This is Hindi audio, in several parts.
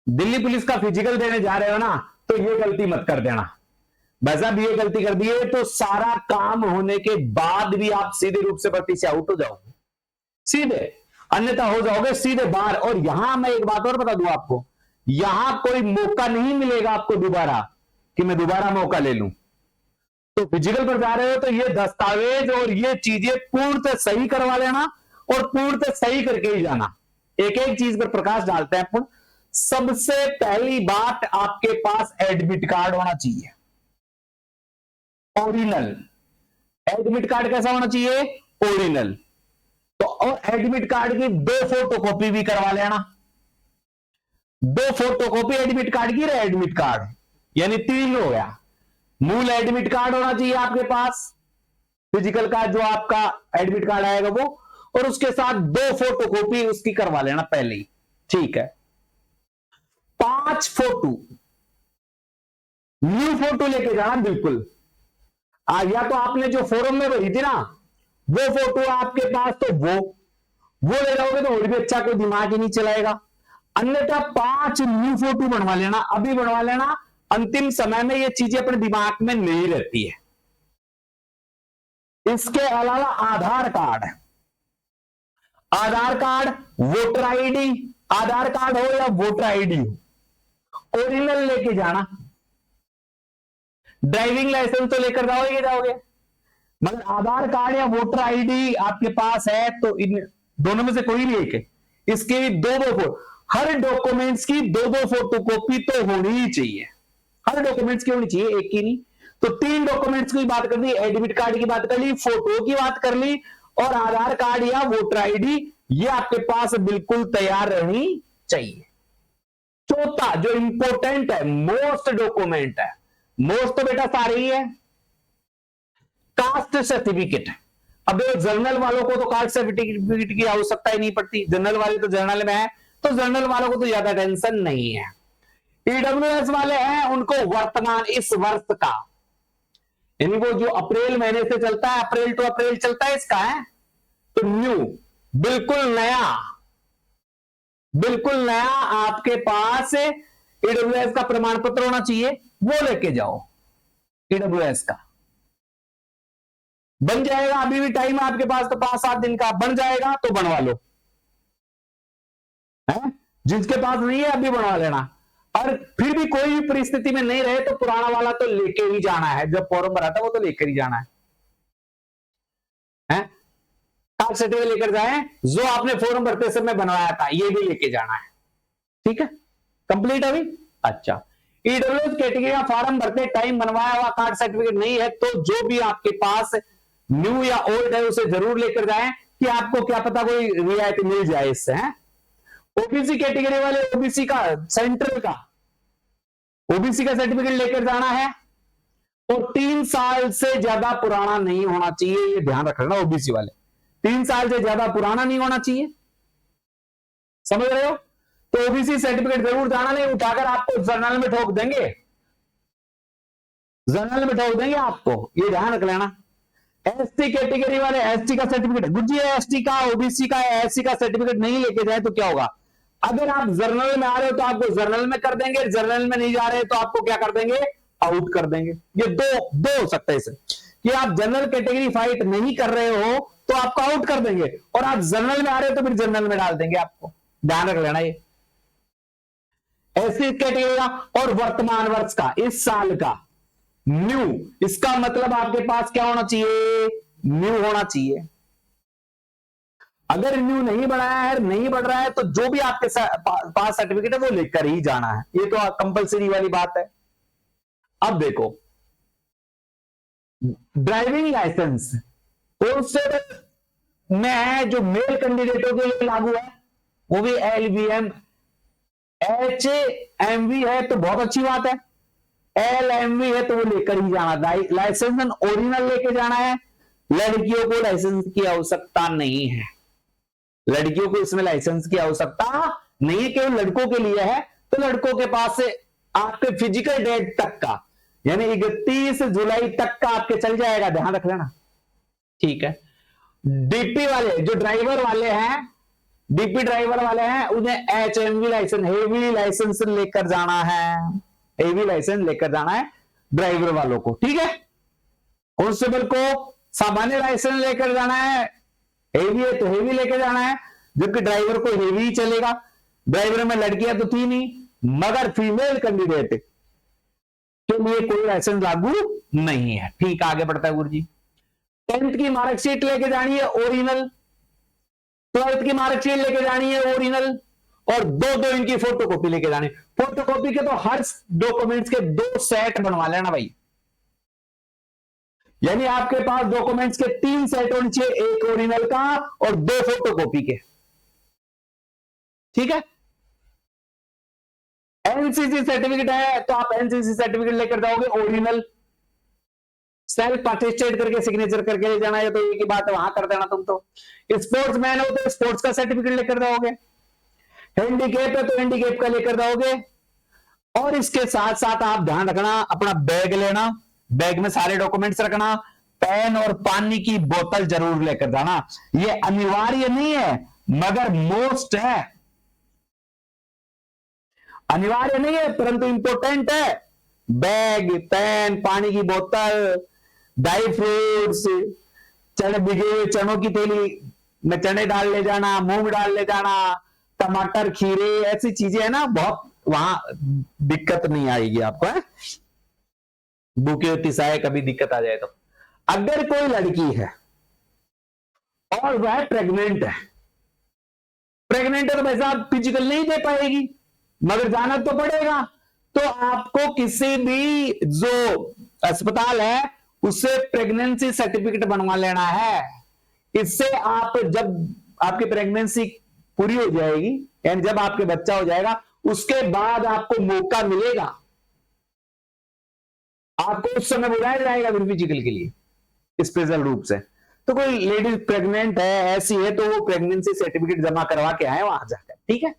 दिल्ली पुलिस का फिजिकल देने जा रहे हो ना, तो ये गलती मत कर देना। बस अब ये गलती कर दी है तो सारा काम होने के बाद भी आप सीधे रूप से भर्ती से आउट हो जाओगे, सीधे, अन्यथा हो जाओगे सीधे बाहर। और यहां मैं एक बात और बता दूं आपको, यहां कोई मौका नहीं मिलेगा आपको दोबारा कि मैं दोबारा मौका ले लूं। तो फिजिकल पर जा रहे हो तो ये दस्तावेज और ये चीजें पूर्णतः सही करवा लेना और पूर्णतः सही करके ही जाना। एक एक चीज पर प्रकाश डालते हैं अपन। सबसे पहली बात, आपके पास एडमिट कार्ड होना चाहिए, ओरिजिनल। एडमिट कार्ड कैसा होना चाहिए? ओरिजिनल। तो और एडमिट कार्ड की 2 फोटोकॉपी भी करवा लेना। 2 फोटोकॉपी एडमिट कार्ड की, एडमिट कार्ड यानी 3 हो गया। मूल एडमिट कार्ड होना चाहिए आपके पास, फिजिकल का जो आपका एडमिट कार्ड आएगा वो, और उसके साथ 2 फोटोकॉपी उसकी करवा लेना पहले ही, ठीक है। 5 फोटो, न्यू फोटो लेके जाना बिल्कुल। या तो आपने जो फोरम में भरी थी ना वो फोटो आपके पास, तो वो ले जाओगे तो और भी अच्छा, कोई दिमाग ही नहीं चलाएगा। अन्यथा 5 न्यू फोटो बनवा लेना, अभी बनवा लेना, अंतिम समय में ये चीजें अपने दिमाग में नहीं रहती है। इसके अलावा आधार कार्ड, आधार कार्ड, वोटर आईडी, आधार कार्ड हो या वोटर आईडी हो, ओरिजिनल लेके जाना। ड्राइविंग लाइसेंस तो लेकर जाओगे, मगर आधार कार्ड या वोटर आईडी आपके पास है तो इन दोनों में से कोई भी एक है, इसके 2 फोटो, हर डॉक्यूमेंट्स की 2 फोटोकॉपी तो होनी ही चाहिए। हर डॉक्यूमेंट्स की होनी चाहिए, एक की नहीं। तो 3 डॉक्यूमेंट्स की बात कर ली, एडमिट कार्ड की बात कर ली, फोटो की बात कर ली, और आधार कार्ड या वोटर आईडी ये आपके पास बिल्कुल तैयार रहनी चाहिए। चौथा जो इंपॉर्टेंट है, मोस्ट डॉक्यूमेंट है, मोस्ट तो बेटा सारे ही है, कास्ट सर्टिफिकेट। अब जर्नल वालों को तो कास्ट सर्टिफिकेट की आवश्यकता ही नहीं पड़ती, जनरल वाले तो जर्नल में है, तो जनरल वालों को तो ज्यादा टेंशन नहीं है। ईडब्ल्यूएस वाले हैं उनको वर्तमान इस वर्ष का, यानी वो जो अप्रैल महीने से चलता है, अप्रैल टू अप्रैल चलता है इसका है, तो न्यू, बिल्कुल नया, बिल्कुल नया आपके पास ईडब्ल्यूएस का प्रमाण पत्र होना चाहिए, वो लेके जाओ। ईडब्ल्यूएस का बन जाएगा, अभी भी टाइम है आपके पास, तो 5-7 दिन का बन जाएगा तो बनवा लो, है? जिसके पास नहीं है अभी बनवा लेना। और फिर भी कोई भी परिस्थिति में नहीं रहे तो पुराना वाला तो लेके ही जाना है, जब फॉर्म भरा था वो तो लेकर ही जाना है? कास्ट सर्टिफिकेट लेकर जाएं, जो आपने फॉर्म भरते समय बनवाया था ये भी लेके जाना है, ठीक है। कंप्लीट अभी? अच्छा, ईडब्ल्यूएस कैटेगरी का फॉर्म भरते टाइम बनवाया हुआ कार्ड सर्टिफिकेट नहीं है तो जो भी आपके पास न्यू या ओल्ड है उसे जरूर लेकर जाएं, कि आपको क्या पता कोई रियायत मिल जाए इससे, है? ओबीसी कैटेगरी वाले ओबीसी का, सेंट्रल का ओबीसी का सर्टिफिकेट लेकर जाना है, और 3 साल से ज्यादा पुराना नहीं होना चाहिए, ये ध्यान रखना ओबीसी वाले, 3 साल से ज्यादा पुराना नहीं होना चाहिए, समझ रहे हो? तो ओबीसी सर्टिफिकेट जरूर जाना, नहीं उठाकर आपको जर्नल में ठोक देंगे, जर्नल में ठोक देंगे आपको, ये ध्यान रख लेना। एसटी कैटेगरी वाले एसटी का सर्टिफिकेट, गुज्जी एसटी का, ओबीसी का, एससी का सर्टिफिकेट नहीं लेके जाए तो क्या होगा? अगर आप जर्नल में आ रहे हो तो आपको जर्नल में कर देंगे, जर्नल में नहीं जा रहे तो आपको क्या कर देंगे? आउट कर देंगे। ये दो हो सकता है इसे, कि आप जनरल कैटेगरी फाइट नहीं कर रहे हो तो आपको आउट कर देंगे, और आप जर्नल में आ रहे हो तो फिर जर्नल में डाल देंगे आपको, ध्यान रख लेना। ये एससी कैटेगरी का और वर्तमान वर्ष का, इस साल का न्यू, इसका मतलब आपके पास क्या होना चाहिए? न्यू होना चाहिए। अगर न्यू नहीं बढ़ाया है, नहीं बढ़ रहा है, तो जो भी आपके पास सर्टिफिकेट है वो लेकर ही जाना है, ये तो कंपलसरी वाली बात है। अब देखो, ड्राइविंग लाइसेंस उस में है जो मेल कैंडिडेटों के लिए लागू है, वो भी LVM, HMV है तो बहुत अच्छी बात है, LMV है तो वो लेकर ही जाना, लाइसेंस ओरिजिनल लेके जाना है। लड़कियों को लाइसेंस की आवश्यकता नहीं है, लड़कियों को इसमें लाइसेंस की आवश्यकता नहीं है, केवल लड़कों के लिए है। तो लड़कों के पास से आपके फिजिकल डेट तक का, यानी 31 जुलाई तक का आपके चल जाएगा, ध्यान रख लेना, ठीक है। डीपी वाले जो ड्राइवर वाले हैं डीपी ड्राइवर वाले हैं उन्हें HMV लाइसेंस, हेवी लाइसेंस लेकर जाना है, हेवी लाइसेंस लेकर जाना है ड्राइवर वालों को, ठीक है। कांस्टेबल को सामान्य लाइसेंस लेकर जाना है, हेवी है तो हेवी लेकर जाना है, जबकि ड्राइवर को हेवी ही चलेगा। ड्राइवर में लड़कियां तो थी नहीं, मगर फीमेल कैंडिडेट के लिए कोई लाइसेंस लागू नहीं है। ठीक, आगे बढ़ता है गुरु जी। 10th की मार्कशीट लेके जानी है ओरिजिनल, 12th की मार्कशीट लेके जानी है ओरिजिनल, और दो इनकी फोटोकॉपी लेके जानी। फोटोकॉपी के तो हर डॉक्यूमेंट्स के 2 सेट बनवा लेना भाई, यानी आपके पास डॉक्यूमेंट्स के 3 सेट होने चाहिए, एक ओरिजिनल का और 2 फोटोकॉपी के, ठीक है। एनसीसी सर्टिफिकेट है तो आप एनसीसी सर्टिफिकेट लेकर जाओगे ओरिजिनल, सेल्फ अटेस्टेड करके सिग्नेचर करके ले जाना है, तो ये की बात है, वहां कर देना तुम तो। स्पोर्ट्स मैन हो तो स्पोर्ट्स का सर्टिफिकेट लेकर जाओगे, हैंडीकैप है तो हैंडीकैप का लेकर जाओगे, और इसके साथ साथ आप ध्यान रखना अपना बैग लेना, बैग में सारे डॉक्यूमेंट्स रखना, पेन और पानी की बोतल जरूर लेकर जाना। ये अनिवार्य नहीं है मगर मोस्ट है, अनिवार्य नहीं है परंतु इंपॉर्टेंट है। बैग, पेन, पानी की बोतल, ड्राई फ्रूट्स, चने, भिगे हुए चनों की थैली में चने डाल ले जाना, मूंग डाल ले जाना, टमाटर, खीरे, ऐसी चीजें है ना, बहुत वहां दिक्कत नहीं आएगी आपको, है? भूखे होती साय कभी दिक्कत आ जाए तो। अगर कोई लड़की है और वह प्रेग्नेंट है, प्रेग्नेंट है तो भाई साहब फिजिकल नहीं दे पाएगी, मगर जाना तो पड़ेगा, तो आपको किसी भी जो अस्पताल है उससे प्रेगनेंसी सर्टिफिकेट बनवा लेना है। इससे आप जब आपकी प्रेगनेंसी पूरी हो जाएगी, यानी जब आपके बच्चा हो जाएगा, उसके बाद आपको मौका मिलेगा, आपको उस समय बुलाया जाएगा फिजिकल के लिए स्पेशल रूप से। तो कोई लेडीज प्रेग्नेंट है, ऐसी है, तो वो प्रेगनेंसी सर्टिफिकेट जमा करवा के आए वहां जाकर, ठीक है।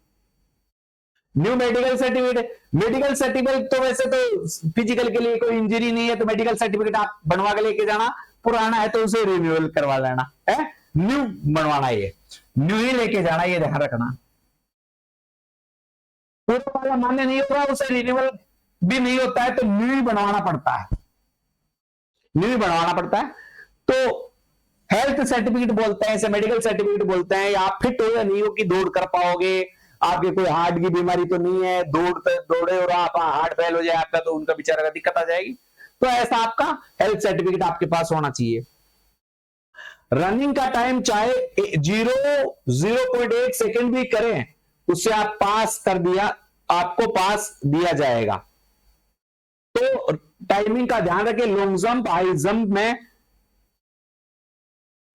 New medical certificate, medical certificate तो वैसे तो फिजिकल के लिए कोई इंजरी नहीं है तो मेडिकल सर्टिफिकेट आप बनवा के लेके जाना, पुराना है तो उसे रिन्यूअल करवा लेना है, न्यू बनवाना, ये न्यू ही लेके जाना, ये ध्यान रखना। पूरा वाला मान्य नहीं होगा, उसे रिन्यूअल भी नहीं होता है तो न्यू ही बनवाना पड़ता है, न्यू ही बनवाना पड़ता है। तो हेल्थ सर्टिफिकेट बोलते हैं इसे, मेडिकल सर्टिफिकेट बोलते हैं। आप फिट हो या नहीं हो कि दौड़ कर पाओगे, आपके कोई हार्ट की बीमारी तो नहीं है, दौड़े और आप हार्ट फेल हो जाए आपका तो उनका बेचारा का दिक्कत आ जाएगी, तो ऐसा आपका हेल्थ सर्टिफिकेट आपके पास होना चाहिए। रनिंग का टाइम चाहे 0.1 सेकेंड भी करें, उससे आप पास कर दिया, आपको पास दिया जाएगा। तो टाइमिंग का ध्यान रखें। लॉन्ग जंप, हाई जंप में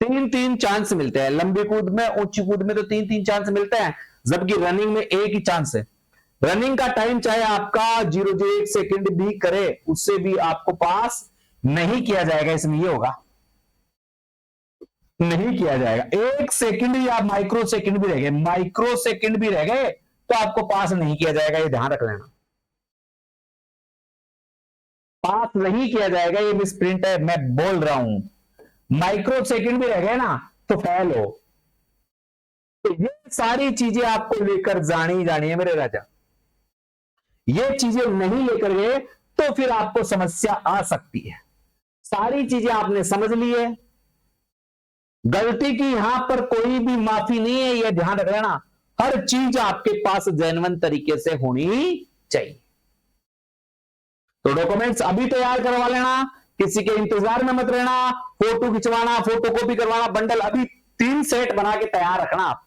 3 चांस मिलते हैं, लंबी कूद में, ऊंची कूद में तो 3 चांस मिलते हैं, जबकि रनिंग में 1 ही चांस है। रनिंग का टाइम चाहे आपका 0.1 सेकेंड भी करे, उससे भी आपको पास नहीं किया जाएगा, इसमें ये होगा नहीं किया जाएगा। 1 सेकेंड या माइक्रो सेकेंड भी रह गए, माइक्रो सेकेंड भी रह गए तो आपको पास नहीं किया जाएगा, ये ध्यान रख लेना, पास नहीं किया जाएगा, ये मिसप्रिंट है, मैं बोल रहा हूं। माइक्रो सेकेंड भी रह गए ना तो फेल हो। तो ये सारी चीजें आपको लेकर जानी है मेरे राजा, ये चीजें नहीं लेकर गए तो फिर आपको समस्या आ सकती है। सारी चीजें आपने समझ ली है, गलती की यहां पर कोई भी माफी नहीं है, यह ध्यान रख लेना। हर चीज आपके पास जेन्युइन तरीके से होनी चाहिए। तो डॉक्यूमेंट्स अभी तैयार करवा लेना, किसी के इंतजार में मत रहना, फोटो खिंचवाना, फोटोकॉपी करवाना, बंडल अभी 3 सेट बना के तैयार रखना आप,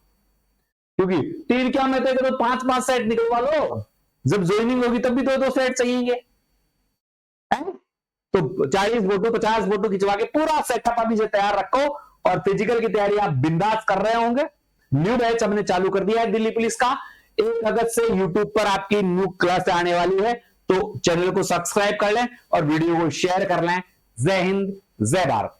क्योंकि 3 क्या मैं तो 5 सेट निकलवा लो, जब ज्वाइनिंग होगी तब भी 2 सेट चाहिए, तो 40 फोटो 50 फोटो खिंचवा के पूरा सेटअप अभी से तैयार रखो। और फिजिकल की तैयारी आप बिंदास कर रहे होंगे। न्यू बैच हमने चालू कर दिया है दिल्ली पुलिस का, 1 अगस्त से यूट्यूब पर आपकी न्यू क्लास आने वाली है, तो चैनल को सब्सक्राइब कर लें और वीडियो को शेयर कर लें। जय हिंद, जय भारत।